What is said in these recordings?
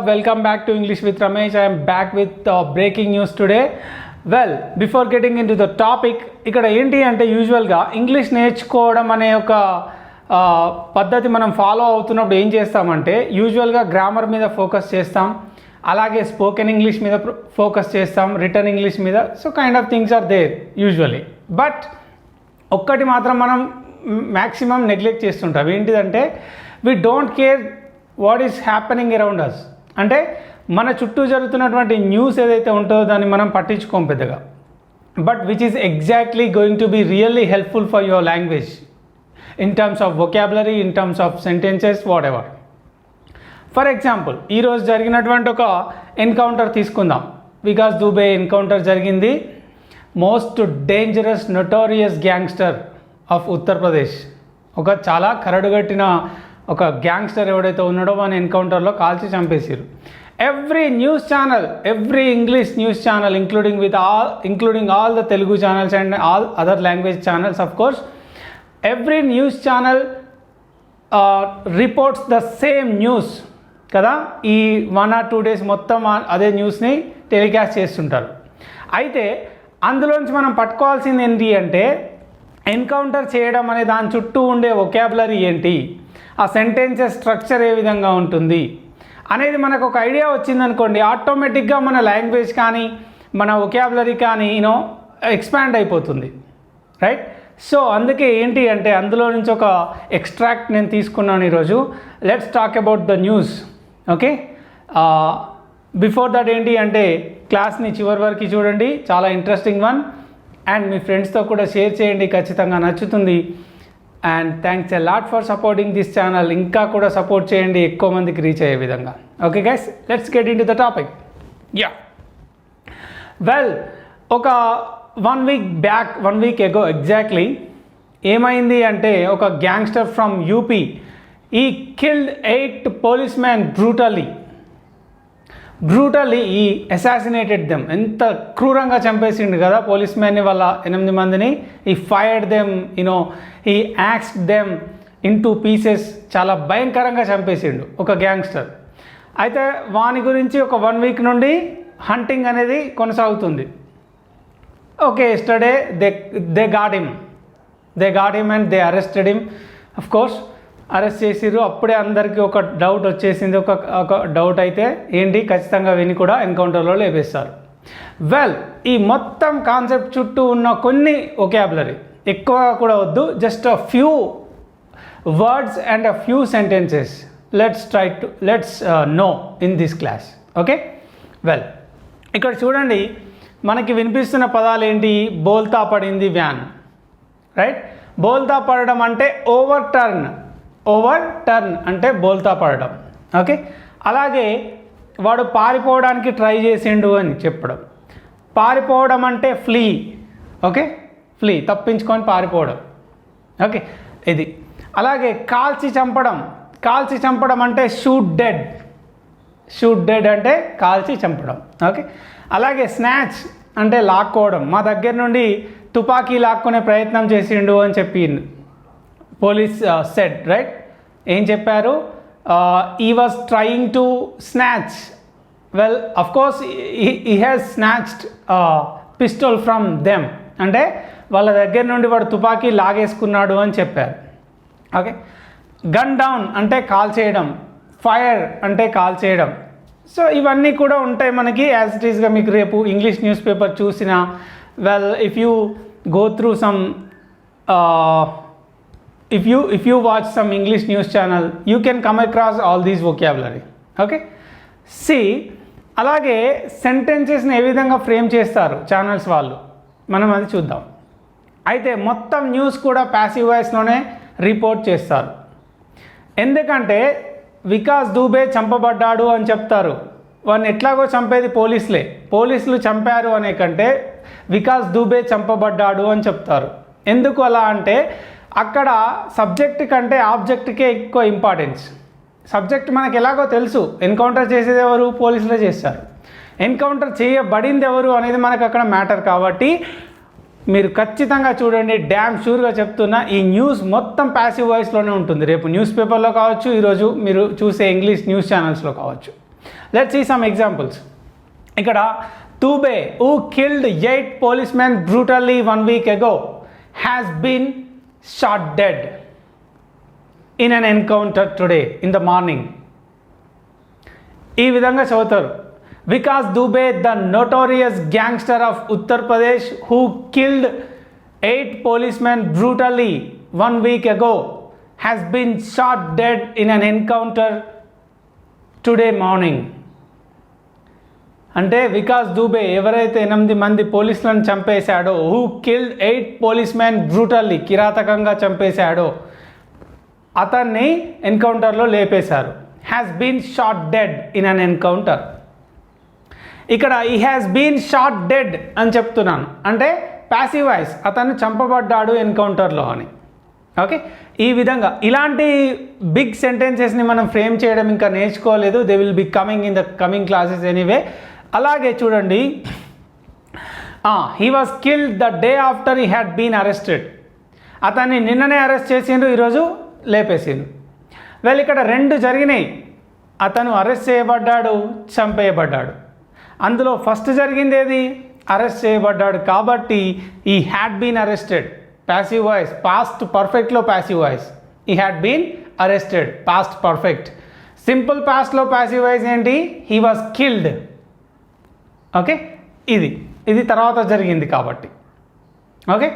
Welcome back to English with Ramesh. I am back with breaking news today. Well, before getting into the topic, ఇక్కడ ఏంటి అంటే యూజువల్గా English నేర్చుకోవడం అనే ఒక పద్ధతి మనం ఫాలో అవుతున్నప్పుడు ఏం చేస్తామంటే యూజువల్గా గ్రామర్ మీద ఫోకస్ చేస్తాం, అలాగే స్పోకెన్ ఇంగ్లీష్ మీద ఫోకస్ చేస్తాం, రిటర్న్ ఇంగ్లీష్ మీద. So kind of things are there usually. But ఒక్కటి మాత్రం మనం మ్యాక్సిమం నెగ్లెక్ట్ చేస్తుంటాం. ఏంటిదంటే we don't care what is happening around us. అంటే మన చుట్టూ జరుగుతున్నటువంటి న్యూస్ ఏదైతే ఉంటుందో దాన్ని మనం పట్టించుకోం పెద్దగా. But which is exactly going to be really helpful for your language in terms of vocabulary, in terms of sentences, whatever. For example, ఈరోజు జరిగినటువంటి ఒక ఎన్కౌంటర్ తీసుకుందాం. వికాస్ దుబే ఎన్కౌంటర్ జరిగింది. Most dangerous notorious gangster of Uttar Pradesh. ఒక చాలా కరడుగట్టిన ఒక gangster ఎవడైతే ఉన్నాడో మన ఎన్కౌంటర్లో కాల్చి చంపేసారు. Every news channel, every English news channel including all the Telugu channels and all other language channels, of course every news channel reports the same news కదా. ఈ 1 or 2 days మొత్తం అదే న్యూస్ని టెలికాస్ట్ చేస్తుంటారు. అయితే అందులోంచి మనం పట్టుకోవాల్సింది ఏంటి అంటే ఎన్కౌంటర్ చేయడం అనే దాని చుట్టూ ఉండే వొకాబులరీ ఏంటి, ఆ సెంటెన్సెస్ స్ట్రక్చర్ ఏ విధంగా ఉంటుంది అనేది మనకు ఒక ఐడియా వచ్చిందనుకోండి, ఆటోమేటిక్గా మన లాంగ్వేజ్ కానీ మన వొకాబులరీ కానీ ఎక్స్పాండ్ అయిపోతుంది, రైట్? సో అందుకే ఏంటి అంటే అందులో నుంచి ఒక ఎక్స్ట్రాక్ట్ నేను తీసుకున్నాను ఈరోజు. Let's talk about the news. Okay, before that ఏంటి అంటే క్లాస్ని చివరి వరకు చూడండి, చాలా ఇంట్రెస్టింగ్ వన్. అండ్ మీ ఫ్రెండ్స్తో కూడా షేర్ చేయండి, ఖచ్చితంగా నచ్చుతుంది. And thanks a lot for supporting this channel. ఇంకా కూడా సపోర్ట్ చేయండి, ఎక్కువ మందికి రీచ్ అయ్యే విధంగా. Okay guys, let's get in to the topic. Well, ఒక 1 week ఎగో ఎగ్జాక్ట్లీ ఏమైంది అంటే ఒక గ్యాంగ్స్టర్ ఫ్రమ్ యూపీ, ఈ కిల్డ్ 8 policemen బ్రూటల్లీ ఈ అసాసినేటెడ్ దెమ్. ఎంత క్రూరంగా చంపేసిండు కదా పోలీస్మెన్ని, వాళ్ళ 8 మందిని. ఈ ఫైర్డ్ దెమ్, ఈ యాక్స్డ్ దెమ్ ఇంటూ పీసెస్. చాలా భయంకరంగా చంపేసిండు ఒక గ్యాంగ్స్టర్. అయితే వాని గురించి ఒక 1 week నుండి హంటింగ్ అనేది కొనసాగుతుంది. Okay, yesterday they got him and they arrested him. Of course arrest చేసిర్రు. అప్పుడే అందరికీ ఒక డౌట్ వచ్చేసింది. ఒక డౌట్ అయితే ఏంటి, ఖచ్చితంగా విని కూడా ఎన్కౌంటర్లో లేపేస్తారు. వెల్, ఈ మొత్తం కాన్సెప్ట్ చుట్టూ ఉన్న కొన్ని వొకాబులరీ, ఎక్కువ కూడా వద్దు, just a few words and a few sentences let's know in this class. Okay, well, ఇక్కడ చూడండి మనకి వినిపిస్తున్న పదాలు ఏంటి. బోల్తా పడింది వ్యాన్, రైట్? బోల్తా పడడం అంటే ఓవర్ టర్న్ అంటే బోల్తా పడడం. ఓకే, అలాగే వాడు పారిపోవడానికి ట్రై చేసిండు అని చెప్పడం. పారిపోవడం అంటే ఫ్లీ. ఓకే, ఫ్లీ తప్పించుకొని పారిపోవడం. ఓకే, ఇది. అలాగే కాల్చి చంపడం అంటే షూట్ డెడ్ అంటే కాల్చి చంపడం. ఓకే, అలాగే స్నాచ్ అంటే లాక్కోవడం. మా దగ్గర నుండి తుపాకీ లాక్కునే ప్రయత్నం చేసిండు అని చెప్పి పోలీస్ సెడ్, రైట్? ఏం చెప్పారు? He was trying to snatch. Well, of course he has snatched pistol from them, అంటే వాళ్ళ దగ్గర నుండి వాడు తుపాకీ లాగేసుకున్నాడు అని చెప్పారు. ఓకే, గన్ డౌన్ అంటే కాల్ చేయడం, ఫైర్ అంటే కాల్ చేయడం. సో ఇవన్నీ కూడా ఉంటాయి మనకి యాజ్ ఇట్ ఈస్గా. మీకు రేపు ఇంగ్లీష్ న్యూస్ పేపర్ చూసిన, well, if you go through some if you watch some English news channel, you can come across all these vocabulary. Okay, see, అలాగే సెంటెన్సెస్ని ఏ విధంగా ఫ్రేమ్ చేస్తారు ఛానల్స్ వాళ్ళు, మనం అది చూద్దాం. అయితే మొత్తం న్యూస్ కూడా ప్యాసివ్ వాయిస్లోనే రిపోర్ట్ చేస్తారు. ఎందుకంటే వికాస్ దుబే చంపబడ్డాడు అని చెప్తారు. వాడిని ఎట్లాగో చంపేది పోలీసులు చంపారు అనే కంటే వికాస్ దుబే చంపబడ్డాడు అని చెప్తారు. ఎందుకు అలా అంటే అక్కడ సబ్జెక్ట్ కంటే ఆబ్జెక్ట్కే ఎక్కువ ఇంపార్టెన్స్. సబ్జెక్ట్ మనకు ఎలాగో తెలుసు, ఎన్కౌంటర్ చేసేది ఎవరు, పోలీసులే చేస్తారు. ఎన్కౌంటర్ చేయబడింది ఎవరు అనేది మనకు అక్కడ మ్యాటర్. కాబట్టి మీరు ఖచ్చితంగా చూడండి, డ్యామ్ షూర్గా చెప్తున్నా, ఈ న్యూస్ మొత్తం ప్యాసివ్ వాయిస్లోనే ఉంటుంది. రేపు న్యూస్ పేపర్లో కావచ్చు, ఈరోజు మీరు చూసే ఇంగ్లీష్ న్యూస్ ఛానల్స్లో కావచ్చు. Let's see some examples. ఇక్కడ Dubey, who killed 8 policemen brutally 1 week ago, has been shot dead in an encounter today in the morning. ఈ విధంగా చదువుతారు. Vikas Dubey, the notorious gangster of Uttar Pradesh who killed 8 policemen brutally 1 week ago, has been shot dead in an encounter today morning. అంటే వికాస్ దూబే ఎవరైతే 8 మంది పోలీసులను చంపేశాడో, who killed 8 policemen brutally, కిరాతకంగా చంపేశాడో, అతన్ని ఎన్కౌంటర్లో లేపేశారు. Has been shot dead in an encounter. ఇక్కడ he has been shot dead అని చెప్తున్నాను అంటే ప్యాసివ్ వాయిస్, అతను చంపబడ్డాడు ఎన్కౌంటర్లో అని. ఓకే, ఈ విధంగా ఇలాంటి బిగ్ సెంటెన్సెస్ని మనం ఫ్రేమ్ చేయడం ఇంకా నేర్చుకోలేదు. They will be coming in the coming classes anyway. అలాగే చూడండి, he was killed the day after he had been arrested. అతన్ని నిన్ననే అరెస్ట్ చేసిండ్రు, ఈరోజు లేపేసిండ్రు. వెల్, ఇక్కడ 2 జరిగినాయి. అతను అరెస్ట్ చేయబడ్డాడు, చంపేయబడ్డాడు. అందులో ఫస్ట్ జరిగింది ఏది? అరెస్ట్ చేయబడ్డాడు కాబట్టి he had been arrested, passive voice, past పర్ఫెక్ట్లో passive voice. He had been arrested, past perfect. Simple పాస్ట్లో ప్యాసివ్ వాయిస్ ఏంటి? He was killed. ఓకే, ఇది తర్వాత జరిగింది కాబట్టి. ఓకే,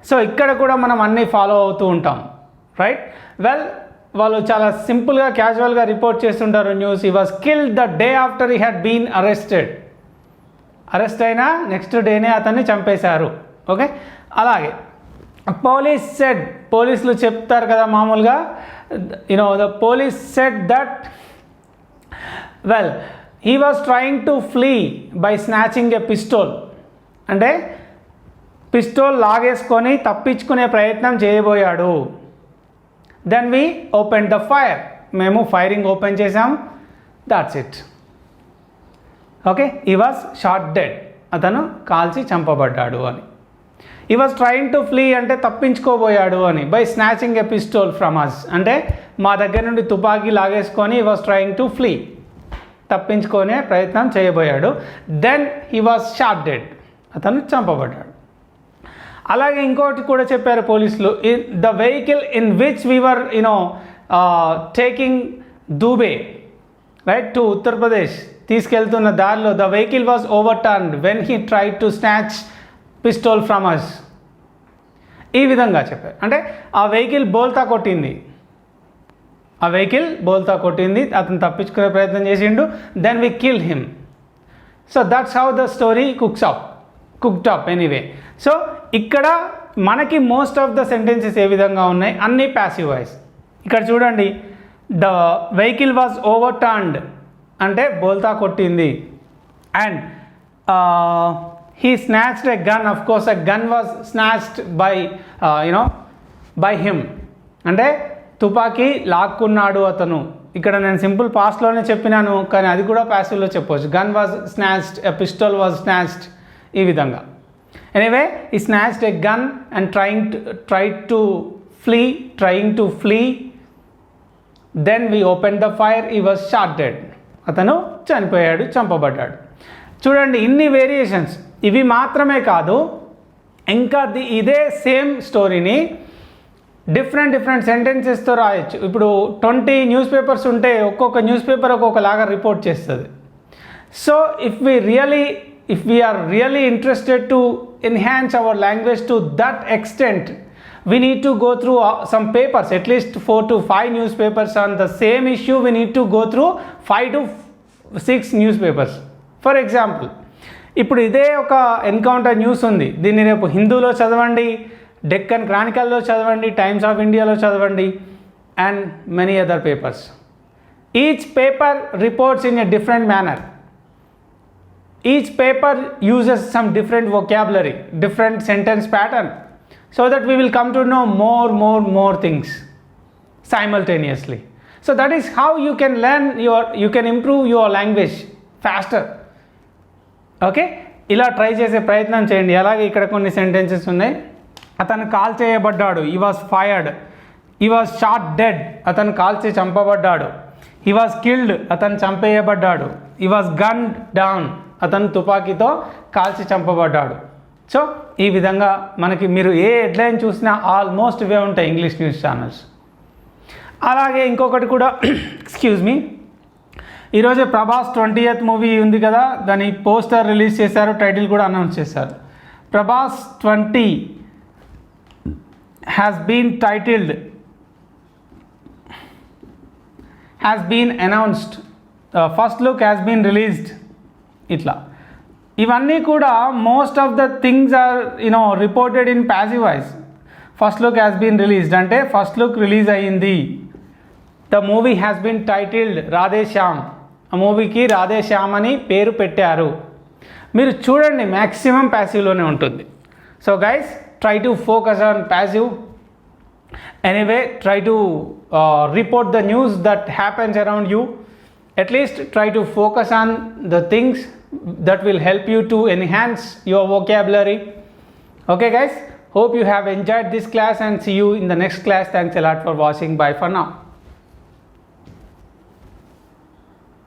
సో ఇక్కడ కూడా మనం అన్నీ ఫాలో అవుతూ ఉంటాం, రైట్? వెల్, వాళ్ళు చాలా సింపుల్గా క్యాజువల్గా రిపోర్ట్ చేస్తుంటారు news. He was killed the day after he had been arrested. Arrest అయినా నెక్స్ట్ డేనే అతన్ని చంపేశారు. ఓకే, అలాగే పోలీస్ సెడ్, పోలీసులు చెప్తారు కదా మామూలుగా, the police said that well he was trying to flee by snatching a pistol. అంటే పిస్టోల్ లాగేసుకొని తప్పించుకునే ప్రయత్నం చేయబోయాడు. Then we open the fire, మేము ఫైరింగ్ ఓపెన్ చేసాం, that's it. Okay, he was shot dead, అతను కాల్చి చంపబడ్డాడు అని. He was trying to flee అంటే తప్పించుకోబోయాడు అని. By snatching a pistol from us అంటే మా దగ్గర నుండి తుపాకీ లాగేసుకొని he was trying to flee, తప్పించుకునే ప్రయత్నం చేయబోయాడు. Then he was shot dead, అతను చంపబడ్డాడు. అలాగే ఇంకోటి కూడా చెప్పారు పోలీసులు, the vehicle in which we were taking Dubey right to Uttar Pradesh, తీసుకెళ్తున్న దారిలో the vehicle was overturned when he tried to snatch pistol from us. ఈ విధంగా చెప్పారు. అంటే ఆ వెహికల్ బోల్తా కొట్టింది, అతను తప్పించుకునే ప్రయత్నం చేసిండు. Then we kill him. So that's how the story cooked up anyway. So ఇక్కడ మనకి మోస్ట్ ఆఫ్ ద సెంటెన్సెస్ ఏ విధంగా ఉన్నాయి? అన్నీ ప్యాసివ్ వాయిస్. ఇక్కడ చూడండి, the vehicle was overturned అంటే బోల్తా కొట్టింది. And he snatched a gun. Of course a gun was snatched by him అంటే తుపాకీ లాక్కున్నాడు అతను. ఇక్కడ నేను సింపుల్ పాస్ట్లోనే చెప్పినాను, కానీ అది కూడా ప్యాసివ్లో చెప్పవచ్చు. Gun was snatched, a pistol was snatched, ఈ విధంగా. Anyway, he snatched a gun and tried to flee. Then we open the fire, he was shot dead, అతను చనిపోయాడు, చంపబడ్డాడు. చూడండి, ఇన్ని వేరియేషన్స్. ఇవి మాత్రమే కాదు, ఇంకా ఇదే సేమ్ స్టోరీని డిఫరెంట్ సెంటెన్సెస్తో రాయొచ్చు. ఇప్పుడు 20 న్యూస్ పేపర్స్ ఉంటే ఒక్కొక్క న్యూస్ పేపర్ ఒక్కొక్కలాగా రిపోర్ట్ చేస్తుంది. So if we are really interested to enhance our language to that extent, we need to go through some papers, at least 4 to 5 newspapers on the same issue. We need to go through 5 to 6 newspapers. For example, ఇప్పుడు ఇదే ఒక encounter news ఉంది, దీన్ని రేపు హిందూలో చదవండి, డెక్కన్ క్రానికల్లో చదవండి, times of ఇండియాలో చదవండి, and many other papers. Each paper reports in a different manner. Each paper uses some different vocabulary, different sentence pattern, so that we will come to know more things simultaneously. So that is how you can you can improve your language faster. Okay, ఇలా try చేసే ప్రయత్నం చేయండి. అలాగే ఇక్కడ కొన్ని sentences ఉన్నాయి. అతను call చేయబడ్డాడు, he was fired. He was shot dead, అతను కాల్చి చంపబడ్డాడు. హీ వాజ్ కిల్డ్, అతను చంపేయబడ్డాడు. హీ వాజ్ గన్డ్ డౌన్, అతను తుపాకీతో కాల్చి చంపబడ్డాడు. సో ఈ విధంగా మనకి మీరు ఏ హెడ్లైన్ చూసినా ఆల్మోస్ట్ ఇవే ఉంటాయి ఇంగ్లీష్ న్యూస్ ఛానల్స్. అలాగే ఇంకొకటి కూడా ఎక్స్క్యూజ్ మీ, ఈరోజే ప్రభాస్ 20th మూవీ ఉంది కదా, దాని పోస్టర్ రిలీజ్ చేశారు, టైటిల్ కూడా అనౌన్స్ చేశారు. Prabhas 20 has been titled, has been announced, first look has been released. ఇట్లా ఇవన్నీ కూడా most of the things are reported in passive voice. First look has been released అంటే ఫస్ట్ లుక్ రిలీజ్ అయ్యింది. The movie has been titled Radhe Shyam, ఆ మూవీకి రాధేశ్యామ్ అని పేరు పెట్టారు. మీరు చూడండి మ్యాక్సిమం ప్యాసివ్లోనే ఉంటుంది. So guys, try to focus on passive. Anyway, try to report the news that happens around you. At least try to focus on the things that will help you to enhance your vocabulary. Okay guys, hope you have enjoyed this class and see you in the next class. Thanks a lot for watching. Bye for now.